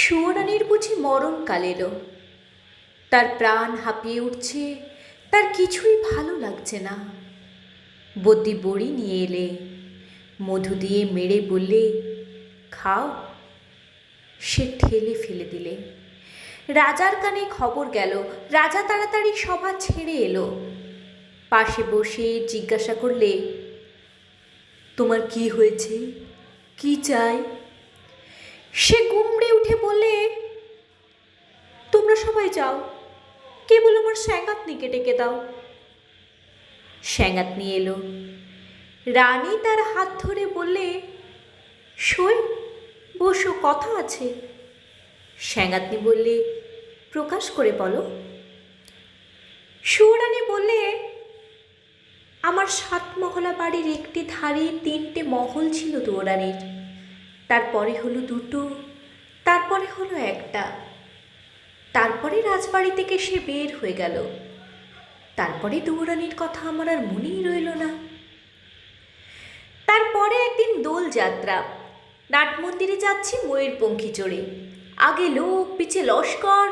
সুয়োরানীর বুঝি মরণকাল এলো। তার প্রাণ হাঁপিয়ে উঠছে, তার কিছুই ভালো লাগছে না। বদ্যি বড়ি নিয়ে এলে, মধু দিয়ে মেরে বললে, খাও। সে ঠেলে ফেলে দিলে। রাজার কানে খবর গেল। রাজা তাড়াতাড়ি সভা ছেড়ে এলো। পাশে বসে জিজ্ঞাসা করলে, তোমার কি হয়েছে, কি চাই? সে গুমড়ে উঠে বলে, তোমরা সবাই যাও, কেবল আমার স্যাঙাতনিকে ডেকে দাও। স্যাঙাতনি এলো। রানী তার হাত ধরে বললে, সই, বসো, কথা আছে। স্যাঙাতনি বললে, প্রকাশ করে বলো। সুয়োরানী বললে, আমার 7 মহলা বাড়ির একটি ধারে 3টে মহল ছিল দুয়োরানীর, তারপরে হলো 2টো, তারপরে হলো 1টা, তারপরে রাজবাড়ি থেকে সে বের হয়ে গেল। তারপরে দুয়োরানীর কথা আমার আর মনেই রইল না। তারপরে একদিন দোল যাত্রা। নাট মন্দিরে যাচ্ছি ময়ূরপঙ্খী চড়ে। আগে লোক, পিছে লস্কর,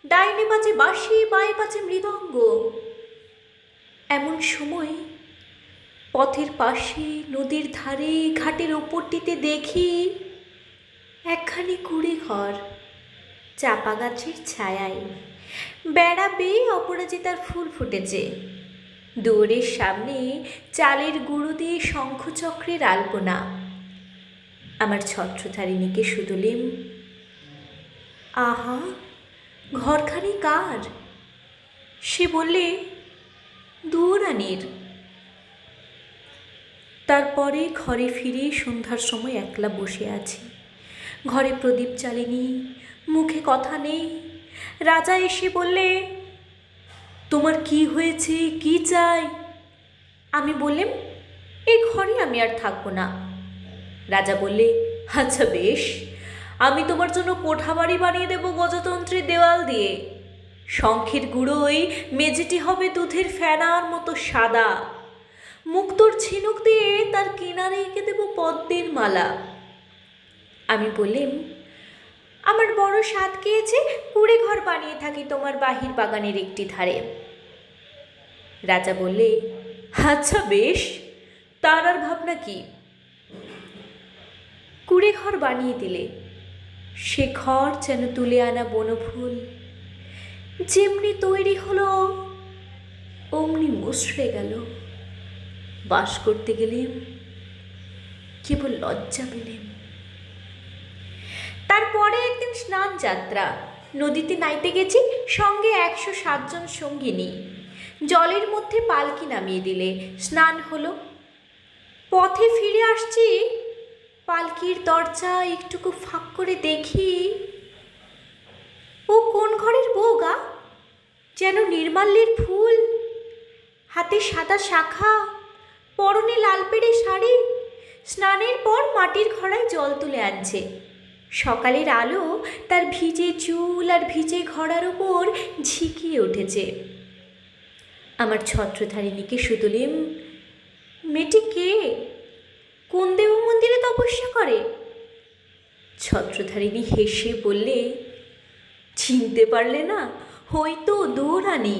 ডাইনে বাজে বাঁশি, বাঁয়ে বাজে মৃদঙ্গ। এমন সময় পথের পাশে, নদীর ধারে, ঘাটের ওপরটিতে দেখি একখানি কুঁড়ে ঘর, চাপা গাছের ছায়ায়, বেড়া বেয়ে অপরাজিতার ফুল ফুটেছে। দুয়ারের সামনে চালের গুঁড়ো দিয়ে শঙ্খচক্রের আলপনা। আমার ছত্রধারিণীকে শুধুলেম, আহা, ঘরখানি কার? সে বললে, দুয়োরানীর। তারপরে ঘরে ফিরে সন্ধ্যার সময় একলা বসে আছি। ঘরে প্রদীপ জ্বালেনি, মুখে কথা নেই। রাজা এসে বললে, তোমার কি হয়েছে, কি চাই? আমি বললাম, এই ঘরে আমি আর থাকবো না। রাজা বললে, আচ্ছা বেশ, আমি তোমার জন্য কোঠা বাড়ি বানিয়ে দেবো গজতন্ত্রের দেওয়াল দিয়ে। শঙ্খের গুঁড়োয় মেঝেটি হবে দুধের ফেনার মতো সাদা। মুক্তোর ঝিনুক দিয়ে তার কিনারে এঁকে দেব পদ্মের মালা। আমি বললাম, আমার বড় স্বাদ খেয়েছে, কুঁড়ে ঘর বানিয়ে থাকি তোমার বাহির বাগানের একটি ধারে। রাজা বললে, আচ্ছা বেশ, তার আর ভাবনা কি? কুঁড়ে ঘর বানিয়ে দিলে। সে ঘর যেন তুলে আনা বনফুল, যেমনি তৈরি হলো অমনি মুষড়ে গেল। বাস করতে গেলেম, কেবল লজ্জা পেলেম। তারপরে একদিন স্নান যাত্রা। নদীতে নাইতে গেছি, সঙ্গে 107 জন সঙ্গিনী। জলের মধ্যে পালকি নামিয়ে দিলে, স্নান হলো। পথে ফিরে আসছি, পালকির দরজা একটুকু ফাঁক করে দেখি, ও কোন ঘরের বউ গা? যেন নির্মাল্যের ফুল, হাতে সাদা শাখা, পরনে লাল পেড়ে শাড়ি, স্নানের পর মাটির ঘড়ায় জল তুলে আনছে। সকালের আলো তার ভিজে চুল আর ভিজে ঘড়ার ওপর ঝিকিয়ে উঠেছে। আমার ছত্রধারিণীকে শুধুলেম, মেয়েটি কে? কোন দেব মন্দিরে তপস্যা করে? ছত্রধারিণী হেসে বললে, চিনতে পারলে না? হয়তো দুয়োরানী।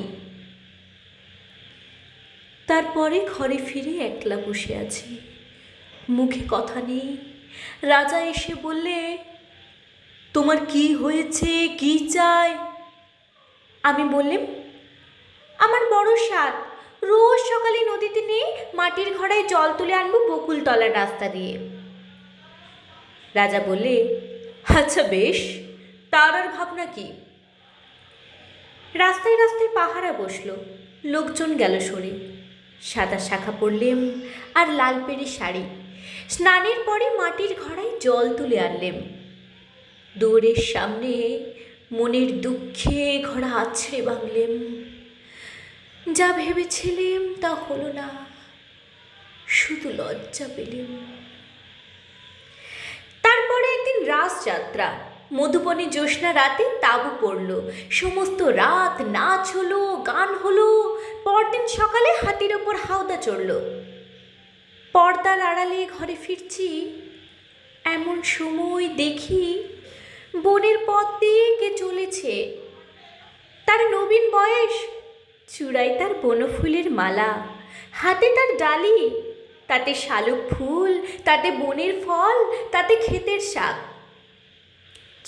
তারপরে ঘরে ফিরে একলা বসে আছি, মুখে কথা নেই। রাজা এসে বললে, তোমার কি হয়েছে, কি চাই? আমি বললাম, আমার বড় স্বাদ, রোজ সকালে নদীতে নিয়ে মাটির ঘড়ায় জল তুলে আনবো বকুলতলার রাস্তা দিয়ে। রাজা বললে, আচ্ছা বেশ, তার আর ভাবনা কি? রাস্তায় রাস্তায় পাহারা বসলো, লোকজন গেল সরে। সাদা শাখা পরলেম আর লাল পেড়ে শাড়ি। স্নানের পরে মাটির ঘড়ায় জল তুলে আনলেম। দুয়ারের সামনে মনের দুঃখে ঘোড়া আছড়ে ভাঙলেম। যা ভেবেছিলেম তা হলো না, শুধু লজ্জা পেলেম। তারপরে একদিন রাসযাত্রা। মধুবনে জ্যোৎস্না রাতে তাঁবু পড়ল। সমস্ত রাত নাচ হলো, গান হলো। পরদিন সকালে হাতির ওপর হাওদা চড়ল। পর্দার আড়ালে ঘরে ফিরছি, এমন সময় দেখি বনের পথ দিয়ে কে চলেছে, তার নবীন বয়স, চূড়ায় তার বনফুলের মালা, হাতে তার ডালি, তাতে শালুক ফুল, তাতে বনের ফল, তাতে ক্ষেতের শাক।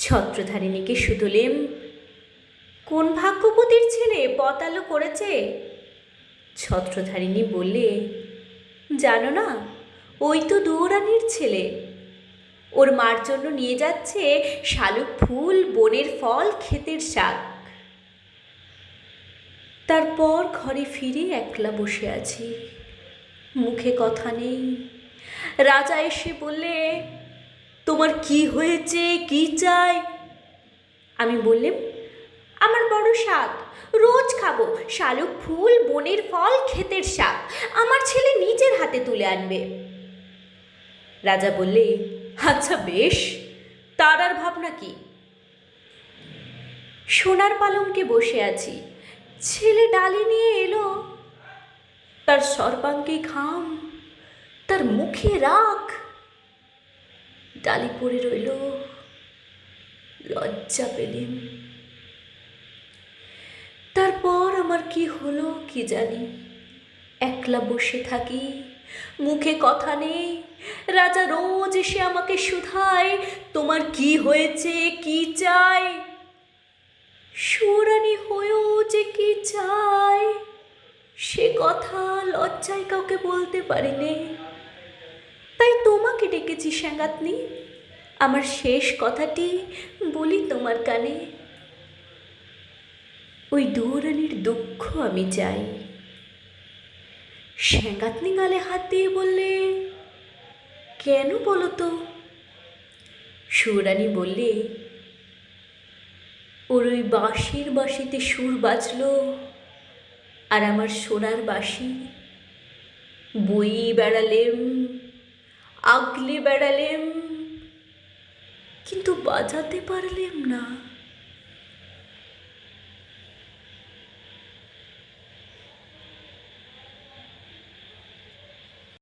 ছত্রধারিণীকে শুধলেম, কোন ভাগ্যবতীর ছেলে পথ আলো করেছে? ছত্রধারিণী বললে, জানো না, ওই তো দুয়োরানির ছেলে, ওর মার জন্য নিয়ে যাচ্ছে শালুক ফুল, বনের ফল, ক্ষেতের শাক। তারপর ঘরে ফিরে একলা বসে আছি, মুখে কথা নেই। রাজা এসে বললে, তোমার কি হয়েছে, কি চাই? আমি বললাম, আমার বড় স্বাদ, রোজ খাবো শালুক ফুল, বনের ফল, ক্ষেতের শাক, আমার ছেলে নিজের হাতে তুলে আনবে। রাজা বললে, আচ্ছা বেশ, তার আর ভাবনা কি? সোনার পালঙ্কে বসে আছি, ছেলে ডালি নিয়ে এলো, তার সর্বাঙ্গে ঘাম, তার মুখে রাগ, ডালি পড়ে রইল। লজ্জা পেলেম। তারপর আমার কি হলো কি জানি, একলা বসে থাকি, মুখে কথা নেই। রাজা রোজ এসে আমাকে শুধায়, তোমার কি হয়েছে, কি চাই? সুরানি হয়েও যে কি চাই সে কথা লজ্জায় কাউকে বলতে পারিনি, তাই তোমাকে ডেকেছি সাঙ্গাতনি, আমার শেষ কথাটি বলি তোমার কানে। ওই দুয়োরানির দুঃখ আমি চাই। সাঙ্গাতনি গালে হাত দিয়ে বললে, কেন বলো তো? সুরানি বললে, ওর ওই বাঁশির বাঁশিতে সুর বাজল, আর আমার সোনার বাঁশি বই বেড়ালেম, আগলে বেড়ালেম, কিন্তু বাজাতে পারলেম না।